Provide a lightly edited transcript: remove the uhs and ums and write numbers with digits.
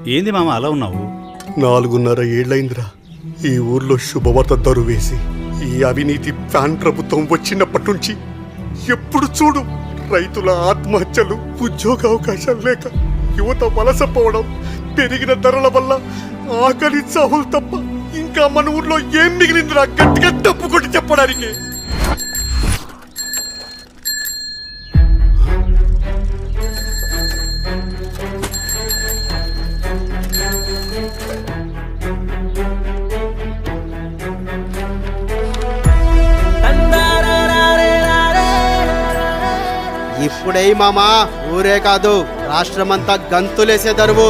ఏంది మామ అలా ఉన్నావు? 4.5 ఏళ్లైందిరా ఈ ఊర్లో శుభవార్త దరువేసి. ఈ అవినీతి ఫ్యాన్ ప్రభుత్వం వచ్చినప్పటి నుంచి ఎప్పుడు చూడు రైతుల ఆత్మహత్యలు, ఉద్యోగ అవకాశాలు లేక యువత వలసపోవడం, పెరిగిన ధరల వల్ల ఆకలి చావులు తప్ప ఇంకా మన ఊర్లో ఏం మిగిలిందిరా గట్టిగా తప్పుకొట్టి చెప్పడానికి. ఇప్పుడే మామా ఊరే కాదు రాష్ట్రమంతా గంతులేసే దరువు.